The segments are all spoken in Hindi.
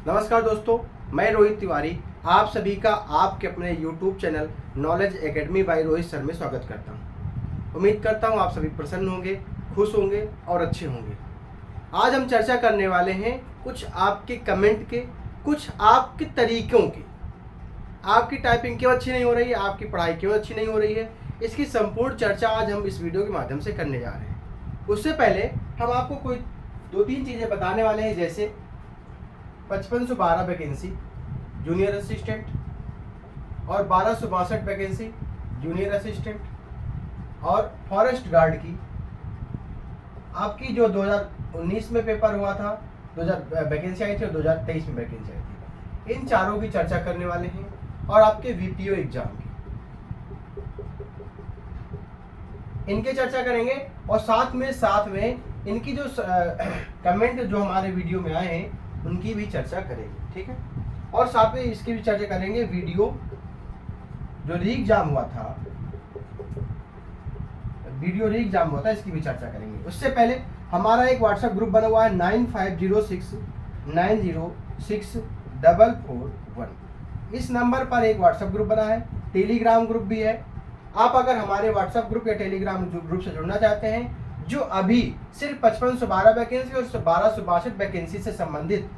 नमस्कार दोस्तों, मैं रोहित तिवारी आप सभी का आपके अपने YouTube channel knowledge academy by Rohit sir में स्वागत करता हूं। उम्मीद करता हूं आप सभी प्रसन्न होंगे, खुश होंगे और अच्छे होंगे। आज हम चर्चा करने वाले हैं कुछ आपके कमेंट के, कुछ आपके तरीक़ों की। आपकी टाइपिंग क्यों अच्छी नहीं हो रही है, आपकी पढ़ाई क्यों अच्छी नहीं हो रही है, इसकी संपूर्ण चर्चा आज हम इस वीडियो के माध्यम से करने जा रहे हैं। उससे पहले हम आपको कोई 2-3 चीज़ें बताने वाले हैं, जैसे 5512 वैकेंसी जूनियर असिस्टेंट और 1262 वैकेंसी जूनियर असिस्टेंट और फॉरेस्ट गार्ड की आपकी जो 2019 में पेपर हुआ था, 2000 वैकेंसी आई थी और 2023 में वैकेंसी आई थी। इन चारों की चर्चा करने वाले हैं और आपके वीपीओ एग्जाम की इनके चर्चा करेंगे और साथ में इनकी जो कमेंट जो हमारे वीडियो में आए हैं उनकी भी चर्चा करेंगे, ठीक है। और साथ में इसकी भी चर्चा करेंगे, वीडियो जो री एग्जाम हुआ था, इसकी भी चर्चा करेंगे। उससे पहले हमारा एक व्हाट्सएप ग्रुप बना हुआ है 9506906441। इस नंबर पर एक व्हाट्सएप ग्रुप बना है, टेलीग्राम ग्रुप भी है। आप अगर हमारे व्हाट्सएप ग्रुप या टेलीग्राम ग्रुप से जुड़ना चाहते हैं, जो अभी सिर्फ 5512 वैकेंसी और 1262 वैकेंसी से संबंधित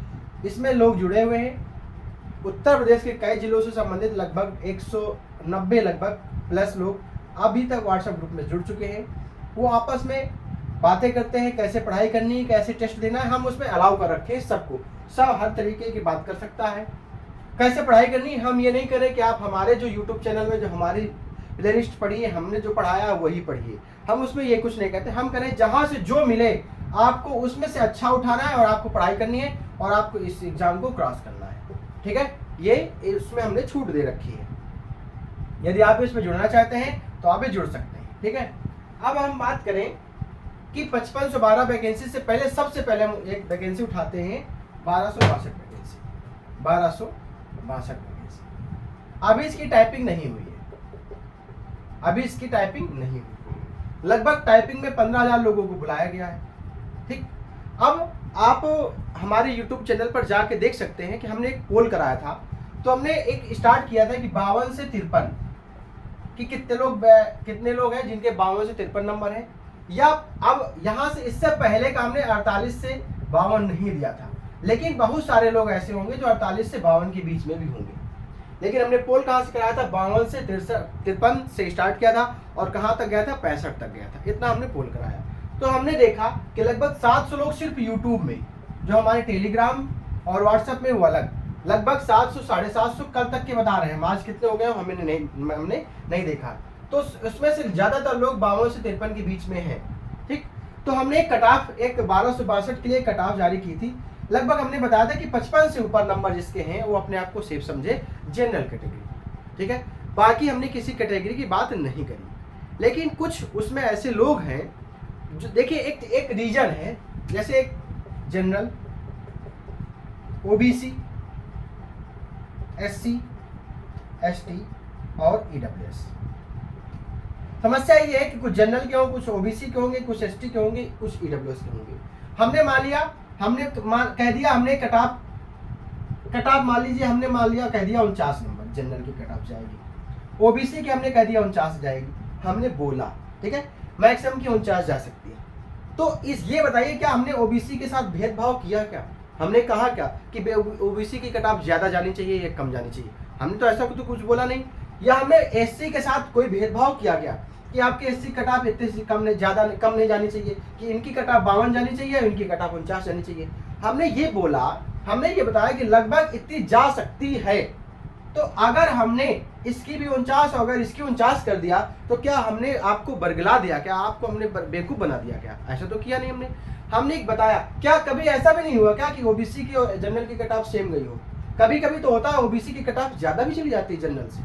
इसमें लोग जुड़े हुए हैं। उत्तर प्रदेश के कई जिलों से संबंधित लगभग 190 लगभग प्लस लोग अभी तक व्हाट्सएप ग्रुप में जुड़ चुके हैं। वो आपस में बातें करते हैं, कैसे पढ़ाई करनी है, कैसे टेस्ट देना है। हम उसमें अलाउ कर रखे हैं सबको, सब हर तरीके की बात कर सकता है। कैसे पढ़ाई करनी है, हम ये नहीं करें कि आप हमारे जो यूट्यूब चैनल में जो हमारी प्लेलिस्ट पढ़िए, हमने जो पढ़ाया वही पढ़िए। हम उसमें ये कुछ नहीं कहते, हम करें जहाँ से जो मिले आपको उसमें से अच्छा उठाना है और आपको पढ़ाई करनी है और आपको इस एग्जाम को क्रॉस करना है, ठीक है। ये इसमें हमने छूट दे रखी है। यदि आप इसमें जुड़ना चाहते हैं तो आप भी जुड़ सकते हैं, ठीक है। अब हम बात करें कि 5512 वैकेंसी से पहले सबसे पहले हम एक वैकेंसी उठाते हैं 1262 वैकेंसी। 1262 वैकेंसी अभी इसकी टाइपिंग नहीं हुई है, लगभग टाइपिंग में 15,000 लोगों को बुलाया गया है, ठीक। अब आप हमारे YouTube चैनल पर जाके देख सकते हैं कि हमने एक पोल कराया था। तो हमने एक स्टार्ट किया था कि 52 से 53 कि कितने लोग हैं जिनके 52 से 53 नंबर है, या अब यहाँ से इससे पहले का हमने 48 से 52 नहीं दिया था। लेकिन बहुत सारे लोग ऐसे होंगे जो 48 से 52 के बीच में भी होंगे। लेकिन हमने पोल कहाँ से कराया था, 52 से 53 से स्टार्ट किया था और कहाँ तक गया था, 65 तक गया था। इतना हमने पोल कराया। तो हमने देखा कि लगभग 700 लोग सिर्फ यूट्यूब में, जो हमारे टेलीग्राम और व्हाट्सएप में वो अलग, लगभग 700 750 कल तक के बता रहे हैं। आज कितने हो गए हमने नहीं देखा। तो उसमें से ज़्यादातर लोग 52 से 53 के बीच में हैं, ठीक। तो हमने एक कट ऑफ, एक 1262 के लिए कट ऑफ जारी की थी। लगभग हमने बताया था कि 55 से ऊपर नंबर जिसके हैं वो अपने आप को सेफ समझे, जनरल कैटेगरी, ठीक है। बाकी हमने किसी कैटेगरी की बात नहीं करी। लेकिन कुछ उसमें ऐसे लोग हैं जो, देखिए, एक रीजन है, जैसे एक जनरल, ओबीसी, एससी, एसटी और ईडब्ल्यूएस। समस्या ये है कि कुछ जनरल के होंगे, कुछ ओबीसी के होंगे, कुछ एसटी के होंगे, कुछ ईडब्ल्यूएस के होंगे। हमने मान लिया, हमने कह दिया, हमने कट ऑफ मान लीजिए, हमने मान लिया, कह दिया 49 नंबर जनरल की कट ऑफ जाएगी। ओबीसी की हमने कह दिया 49 जाएगी, हमने बोला, ठीक है, मैक्सिमम की 49 जा सकती है। तो ये बताइए, क्या हमने ओबीसी के साथ भेदभाव किया? क्या हमने कहा क्या कि ओबीसी की कट ऑफ ज्यादा जानी चाहिए या कम जानी चाहिए? हमने तो ऐसा तो कुछ बोला नहीं। या हमने एससी के साथ कोई भेदभाव किया क्या कि आपके एससी कट ऑफ इतने से कम नहीं जानी चाहिए, कि इनकी कट ऑफ 52 जानी चाहिए, इनकी कट ऑफ 49 जानी चाहिए? हमने ये बोला, हमने ये बताया कि लगभग इतनी जा सकती है। तो अगर हमने इसकी भी 49 और अगर इसकी 49 कर दिया तो क्या हमने आपको बरगला दिया? क्या आपको हमने बेवकूफ बना दिया? क्या ऐसा तो किया नहीं हमने एक बताया। क्या कभी ऐसा भी नहीं हुआ क्या कि ओबीसी की और जनरल की कट ऑफ सेम गई हो? कभी कभी तो होता है ओबीसी की कट ऑफ ज्यादा भी चली जाती है जनरल से,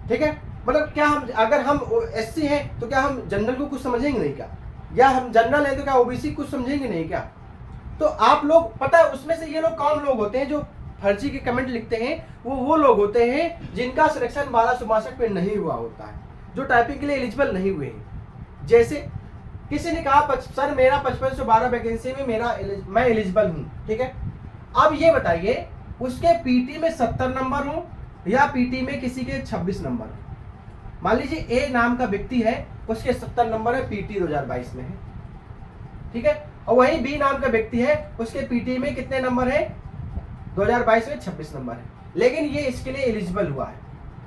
ठीक है। मतलब क्या हम, अगर हम एससी हैं तो क्या हम जनरल को कुछ समझेंगे नहीं क्या? या हम जनरल हैं तो क्या ओबीसी कुछ समझेंगे नहीं क्या? तो आप लोग, पता है उसमें से ये लोग कौन लोग होते हैं जो फर्जी के कमेंट लिखते हैं? वो लोग होते हैं जिनका सिलेक्शन 1262 में नहीं हुआ होता है, जो टाइपिंग के लिए एलिजिबल नहीं हुए हैं। जैसे किसी ने कहा सर मेरा 5512 वैकेंसी में मैं एलिजिबल हूँ, ठीक है। अब ये बताइए उसके पीटी में 70 नंबर हो या पीटी में किसी के 26 नंबर हो। मान लीजिए ए नाम का व्यक्ति है, उसके 70 नंबर है, पीटी 2022 में है, ठीक है। और वही बी नाम का व्यक्ति है, उसके पीटी में कितने नंबर है, 2022 में 26 नंबर है, लेकिन ये इसके लिए एलिजिबल हुआ है।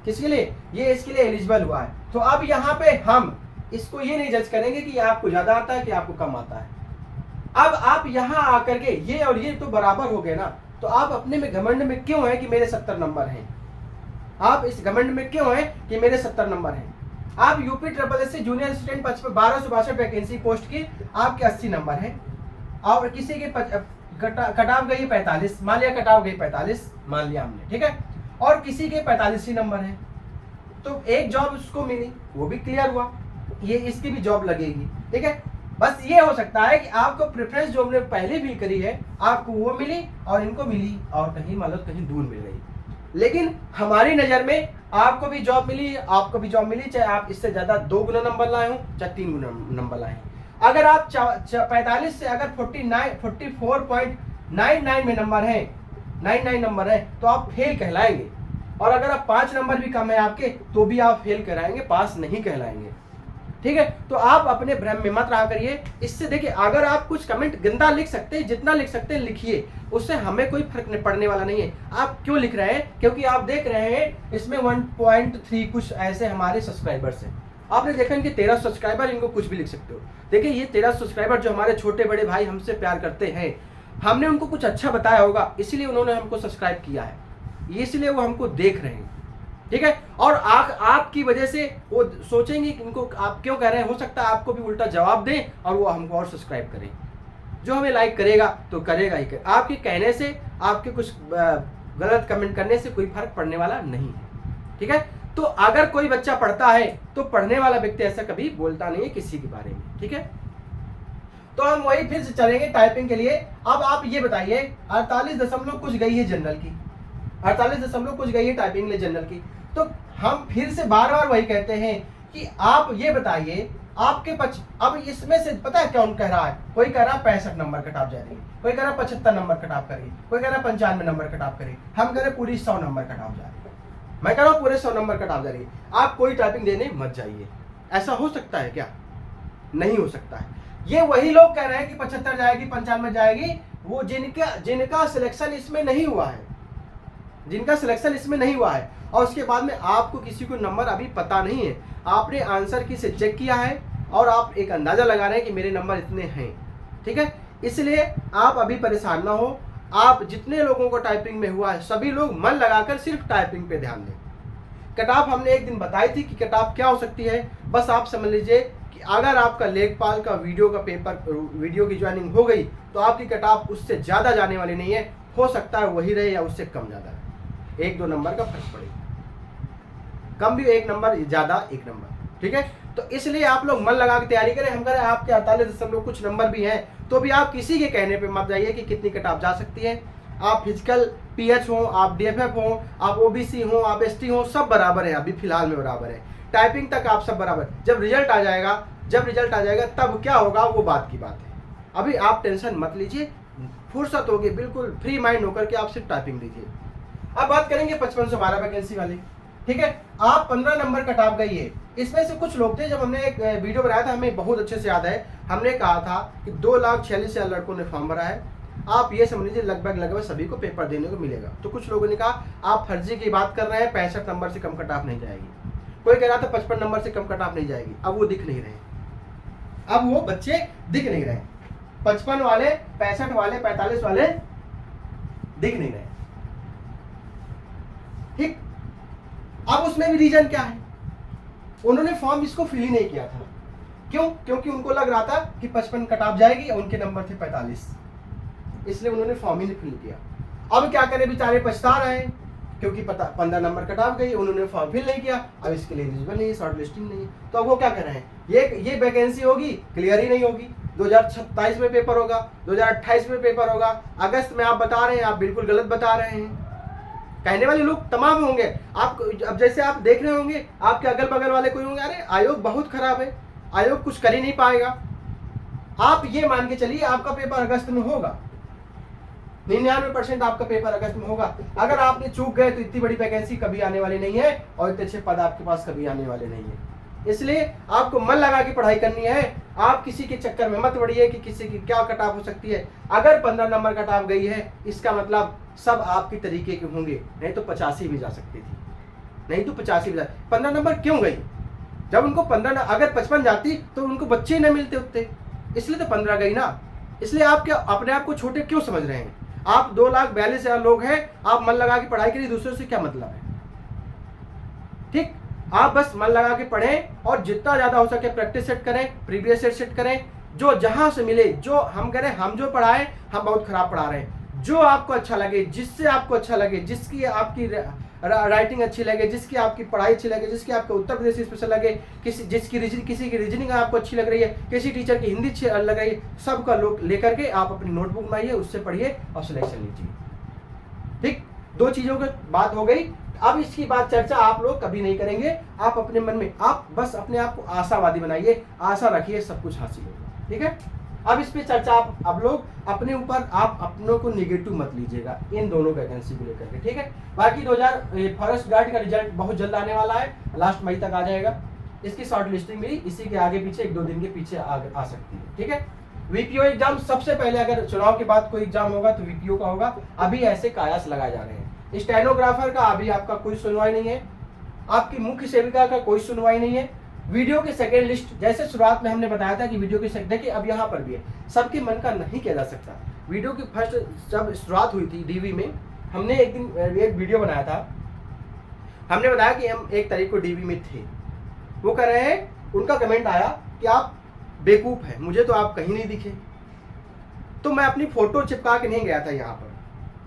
किसके लिए? ये इसके लिए एलिजिबल हुआ है। तो अब यहाँ पे हम इसको ये नहीं जज करेंगे कि आपको ज्यादा आता है कि आपको कम आता है। अब आप यहाँ आकर के ये और ये तो बराबर हो गए ना, तो आप अपने में घमंड में क्यों है कि मेरे 70 नंबर हैं? आप इस घमंड में क्यों है कि मेरे 70 नंबर हैं? आप UP triple S junior assistant 1262 vacancy post की, आपके 80 नंबर है, और किसी के कटाव गई 45, मान लिया कटाव गई 45 मान लिया हमने, ठीक है, और किसी के 45 ही नंबर है, तो एक जॉब उसको मिली, वो भी क्लियर हुआ, ये इसकी भी जॉब लगेगी, ठीक है। बस ये हो सकता है कि आपको प्रेफरेंस जो हमने पहले भी करी है आपको वो मिली और इनको मिली और कहीं मतलब कहीं दूर मिल गई, लेकिन हमारी नजर में आपको भी जॉब मिली, आपको भी जॉब मिली, चाहे आप इससे ज्यादा 2 गुना नंबर लाए हो चाहे 3 गुना नंबर लाए। अगर आप 45 से अगर 44.99 में नंबर है, 99 नंबर है, तो आप फेल कहलाएंगे, और अगर आप 5 नंबर भी कम है आपके तो भी आप फेल कहलाएंगे, पास नहीं कहलाएंगे, ठीक है। तो आप अपने भ्रम में मत रहा करिए। इससे देखिए, अगर आप कुछ कमेंट गंदा लिख सकते हैं, जितना लिख सकते हैं लिखिए, उससे हमें कोई फर्क पड़ने वाला नहीं है। आप क्यों लिख रहे हैं? क्योंकि आप देख रहे हैं इसमें 1.3 कुछ ऐसे हमारे सब्सक्राइबर्स हैं। आपने देखा इनके 13 सब्सक्राइबर, इनको कुछ भी लिख सकते हो। देखिए ये 13 सब्सक्राइबर जो हमारे छोटे बड़े भाई हमसे प्यार करते हैं, हमने उनको कुछ अच्छा बताया होगा, इसलिए उन्होंने हमको सब्सक्राइब किया है, इसलिए वो हमको देख रहे हैं, ठीक है। और आपकी वजह से वो सोचेंगे कि इनको आप क्यों कह रहे हैं, हो सकता है आपको भी उल्टा जवाब दें और वो हमको और सब्सक्राइब करें। जो हमें लाइक करेगा तो करेगा ही कर। आपके कहने से, आपके कुछ गलत कमेंट करने से कोई फर्क पड़ने वाला नहीं है, ठीक है। तो अगर कोई बच्चा पढ़ता है तो पढ़ने वाला व्यक्ति ऐसा कभी बोलता नहीं है किसी के बारे में, ठीक है। तो हम वही फिर से चलेंगे टाइपिंग के लिए। अब आप ये बताइए 48 कुछ गई है जनरल की, 48 कुछ गई है टाइपिंग ले जनरल की। तो हम फिर से बार बार वही कहते हैं कि आप ये बताइए आपके अब इसमें से पता है कौन कह रहा है? कोई कह रहा है 65 नंबर कटाप जा रही है, कोई कह रहा है 75 नंबर कटाप करिए, कोई कह रहा है 95 नंबर कटाप करिए, हम कह रहे पूरी 100 नंबर कटाप जा रही है। मैं कह रहा हूँ पूरे 100 नंबर कटाप जा रही है। आप कोई टाइपिंग देने मत जाइए। ऐसा हो सकता है क्या? नहीं हो सकता है। ये वही लोग कह रहे हैं कि 75 जाएगी, 95 जाएगी, वो जिनका सिलेक्शन इसमें नहीं हुआ है, जिनका सिलेक्शन इसमें नहीं हुआ है, और उसके बाद में आपको किसी को नंबर अभी पता नहीं है, आपने आंसर की से चेक किया है और आप एक अंदाजा लगा रहे हैं कि मेरे नंबर इतने हैं, ठीक है। इसलिए आप अभी परेशान ना हो। आप जितने लोगों को टाइपिंग में हुआ है सभी लोग मन लगाकर सिर्फ टाइपिंग पे ध्यान दें। कटाप हमने एक दिन बताई थी कि कटाप क्या हो सकती है। बस आप समझ लीजिए कि अगर आपका लेखपाल का वीडियो की ज्वाइनिंग हो गई तो आपकी कटाप उससे ज़्यादा जाने वाली नहीं है। हो सकता है वही रहे या उससे कम ज़्यादा रहे, 1-2 नंबर का फर्क पड़ेगा, कम भी 1 नंबर, ज़्यादा 1 नंबर, ठीक है। तो इसलिए आप लोग मन लगा के तैयारी करें। हम करें आपके 48 कुछ नंबर भी हैं तो भी आप किसी के कहने पे मत जाइए कि कितनी कटाप जा सकती है। आप फिजिकल पीएच हो, आप डीएफएफ हो, आप ओबीसी हो, आप एसटी हो, सब बराबर है, अभी फिलहाल में बराबर है। टाइपिंग तक आप सब बराबर। जब रिजल्ट आ जाएगा तब क्या होगा वो बात की बात है। अभी आप टेंशन मत लीजिए, फुर्सत होगी, बिल्कुल फ्री माइंड होकर के आप सिर्फ टाइपिंग दीजिए। अब बात करेंगे 5512 वैकेंसी वाली, ठीक है। आप 15 नंबर कटाप गई है। इसमें से कुछ लोग थे, जब हमने एक वीडियो बनाया था हमें बहुत अच्छे से याद है, हमने कहा था कि 2,46,000 लड़कों ने फॉर्म भरा है। आप ये समझ लीजिए लगभग सभी को पेपर देने को मिलेगा। तो कुछ लोगों ने कहा आप फर्जी की बात कर रहे हैं, 65 नंबर से कम कटाप नहीं जाएगी। कोई कह रहा था 55 नंबर से कम कटाप नहीं जाएगी। अब वो दिख नहीं रहे, अब वो बच्चे दिख नहीं रहे। 55 वाले, 65 वाले, 45 वाले दिख नहीं रहे, ठीक। अब उसमें भी रीजन क्या है? उन्होंने फॉर्म इसको फिल ही नहीं किया था। क्यों? क्योंकि उनको लग रहा था कि 55 कटाप जाएगी और उनके नंबर थे 45, इसलिए उन्होंने फॉर्म ही नहीं फिल किया। अब क्या करें, बेचारे पछता रहे हैं क्योंकि 15 नंबर कटाप गई, उन्होंने फॉर्म फिल नहीं किया, अब इसके लिए एलिजिबल नहीं है, शॉर्ट लिस्टिंग नहीं है। तो अब वो क्या कर रहे हैं, ये वैकेंसी होगी क्लियर ही नहीं होगी। 2027 में पेपर होगा, 2028 में पेपर होगा, अगस्त में आप बता रहे हैं, आप बिल्कुल गलत बता रहे हैं। कहने वाले लोग तमाम होंगे। आप अब जैसे आप देख रहे होंगे, आपके अगल बगल वाले कोई होंगे, अरे आयोग बहुत खराब है, आयोग कुछ कर ही नहीं पाएगा। आप ये मान के चलिए आपका पेपर अगस्त में होगा, 99% आपका पेपर अगस्त में होगा। अगर आपने चूक गए तो इतनी बड़ी वैकेंसी कभी आने वाली नहीं है और इतने अच्छे पद आपके पास कभी आने वाले नहीं है। इसलिए आपको मन लगा के पढ़ाई करनी है। आप किसी के चक्कर में मत पड़िए कि किसी की क्या कट ऑफ हो सकती है। अगर 15 नंबर कट ऑफ गई है इसका मतलब सब आपकी तरीके के होंगे, नहीं तो 85 भी जा सकती थी, नहीं तो 85 भी जा। 15 नंबर क्यों गई? जब उनको 15 अगर 55 जाती तो उनको बच्चे ही न मिलते उतने, इसलिए तो 15 गई ना। इसलिए आप क्या अपने आप को छोटे क्यों समझ रहे हैं? आप 2,42,000 लोग हैं, आप मन लगा के पढ़ाई करिए, दूसरों से क्या मतलब है? ठीक, आप बस मन लगा के पढ़ें और जितना ज्यादा हो सके प्रैक्टिस सेट करें, प्रीवियस सेट करें, जो जहां से मिले। जो हम करें, हम जो पढ़ाएं हम बहुत खराब पढ़ा रहे हैं। जो आपको अच्छा लगे, जिससे आपको अच्छा लगे, जिसकी आपकी राइटिंग अच्छी लगे, जिसकी आपकी पढ़ाई अच्छी लगे, जिसकी आपको उत्तर प्रदेश स्पेशल लगे, किसी की रीजनिंग आपको अच्छी लग रही है, किसी टीचर की हिंदी अच्छी लग रही है, सबका लोग लेकर के आप अपनी नोटबुक बनाइए, उससे पढ़िए और सिलेक्शन लीजिए। ठीक, 2 चीजों की बात हो गई। अब इसकी बात चर्चा आप लोग कभी नहीं करेंगे। आप अपने मन में आप बस अपने आप को आशावादी बनाइए, आशा रखिए सब कुछ हासिल होगा। ठीक है, अब इस पे चर्चा आप लोग अपने ऊपर, आप अपनों को निगेटिव मत लीजिएगा इन दोनों वैकेंसी को लेकर के। ठीक है, बाकी 2000 फॉरेस्ट गार्ड का रिजल्ट बहुत जल्द आने वाला है, लास्ट मई तक आ जाएगा। इसकी शॉर्ट लिस्टिंग भी इसी के आगे पीछे 1-2 दिन के पीछे आ सकती है। ठीक है, वीपीओ एग्जाम सबसे पहले, अगर चुनाव के बाद कोई एग्जाम होगा तो वीपीओ का होगा। अभी ऐसे कायास लगाए जा रहे हैं। स्टेनोग्राफर का अभी आपका कोई सुनवाई नहीं है, आपकी मुख्य सेविका का कोई सुनवाई नहीं है। वीडियो की सेकंड लिस्ट, जैसे शुरुआत में हमने बताया था कि वीडियो की सेकंड, देखिए अब यहाँ पर भी है, सबके मन का नहीं किया जा सकता। वीडियो की फर्स्ट जब शुरुआत हुई थी डीवी में, हमने एक दिन एक वीडियो बनाया था, हमने बताया कि हम 1 तारीख को डीवी में थे। वो कह रहे हैं, उनका कमेंट आया कि आप बेवकूफ है, मुझे तो आप कहीं नहीं दिखे। तो मैं अपनी फोटो चिपका के नहीं गया था यहाँ पर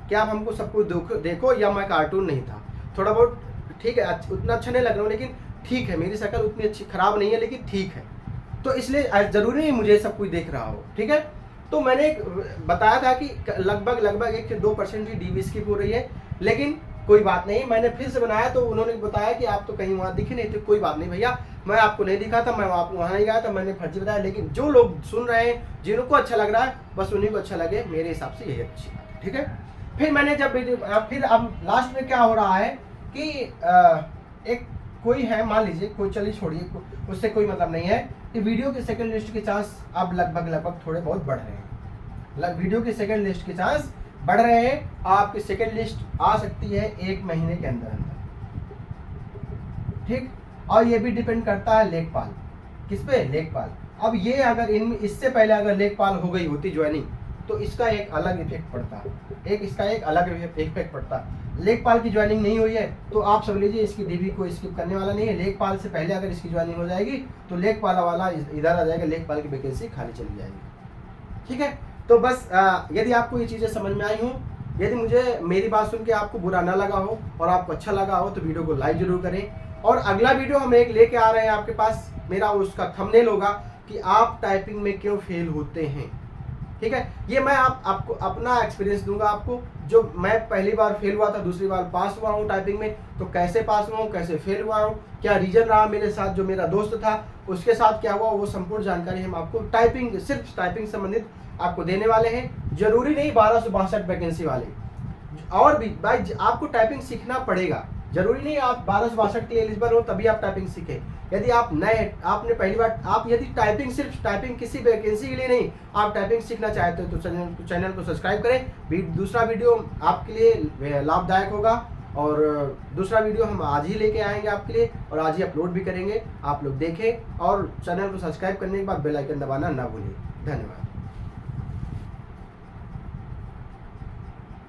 कि आप हमको सब कुछ देखो, या मैं कार्टून नहीं था। थोड़ा बहुत ठीक है, उतना अच्छा नहीं लग रहा हूँ, लेकिन ठीक है, मेरी शक्ल उतनी अच्छी खराब नहीं है, लेकिन ठीक है। तो इसलिए जरूरी नहीं मुझे सब कुछ देख रहा हो। ठीक है, तो मैंने बताया था कि लगभग 1 से 2% ही डीवी स्किप हो रही है, लेकिन कोई बात नहीं। मैंने फिर से बनाया तो उन्होंने बताया कि आप तो कहीं वहाँ दिखे नहीं थे। कोई बात नहीं भैया, मैं आपको नहीं दिखा था, मैं वहाँ नहीं गया था, मैंने फर्जी बताया। लेकिन जो लोग सुन रहे हैं, जिनको अच्छा लग रहा है, बस उन्हीं को अच्छा लगे, मेरे हिसाब से यही अच्छी बात है। ठीक है, फिर मैंने जब फिर अब लास्ट में क्या हो रहा है कि एक कोई है, मान लीजिए कोई, चलिए छोड़िए, उससे कोई मतलब नहीं है कि वीडियो के सेकंड लिस्ट के चांस अब लगभग थोड़े बहुत बढ़ रहे हैं। वीडियो के सेकंड लिस्ट के चांस बढ़ रहे हैं। आपकी सेकंड लिस्ट आ सकती है 1 महीने के अंदर। ठीक, और ये भी डिपेंड करता है लेखपाल, किस पे? लेखपाल। अब ये अगर इससे पहले अगर लेखपाल हो गई होती ज्वाइनिंग तो इसका एक अलग इफेक्ट पड़ता, इसका एक अलग इफेक्ट पड़ता। लेखपाल की ज्वाइनिंग नहीं हुई है तो आप समझ लीजिए इसकी डीवी को स्किप करने वाला नहीं है। लेखपाल से पहले अगर इसकी ज्वाइनिंग हो जाएगी तो लेखपाल वाला इधर आ जाएगा, लेखपाल की वैकेंसी खाली चली जाएगी। ठीक है, तो बस यदि आपको ये चीज़ें समझ में आई हो, यदि मुझे मेरी बात सुन के आपको बुरा ना लगा हो और आपको अच्छा लगा हो तो वीडियो को लाइक जरूर करें। और अगला वीडियो हम एक लेके आ रहे हैं आपके पास, मेरा उसका थंबनेल होगा कि आप टाइपिंग में क्यों फेल होते हैं। ठीक है, ये मैं आपको अपना एक्सपीरियंस दूंगा आपको, जो मैं पहली बार फेल हुआ था, दूसरी बार पास हुआ हूँ टाइपिंग में, तो कैसे पास हुआ हूँ, कैसे फेल हुआ हूँ, क्या रीजन रहा मेरे साथ, जो मेरा दोस्त था उसके साथ क्या हुआ, वो संपूर्ण जानकारी हम आपको टाइपिंग, सिर्फ टाइपिंग संबंधित आपको देने वाले हैं। जरूरी नहीं 1262 वैकेंसी वाले, और भी भाई आपको टाइपिंग सीखना पड़ेगा। जरूरी नहीं आप 1262 के लिए एलिजिबल हो तभी आप टाइपिंग सीखें। यदि आप नए, आपने पहली बार, आप यदि टाइपिंग, सिर्फ टाइपिंग किसी वैकेंसी के लिए नहीं, आप टाइपिंग सीखना चाहते हो तो चैनल को सब्सक्राइब करें। दूसरा वीडियो आपके लिए लाभदायक होगा, और दूसरा वीडियो हम आज ही लेके आएंगे आपके लिए, और आज ही अपलोड भी करेंगे। आप लोग देखें और चैनल को सब्सक्राइब करने के बाद बेल आइकन दबाना ना भूलिए। धन्यवाद।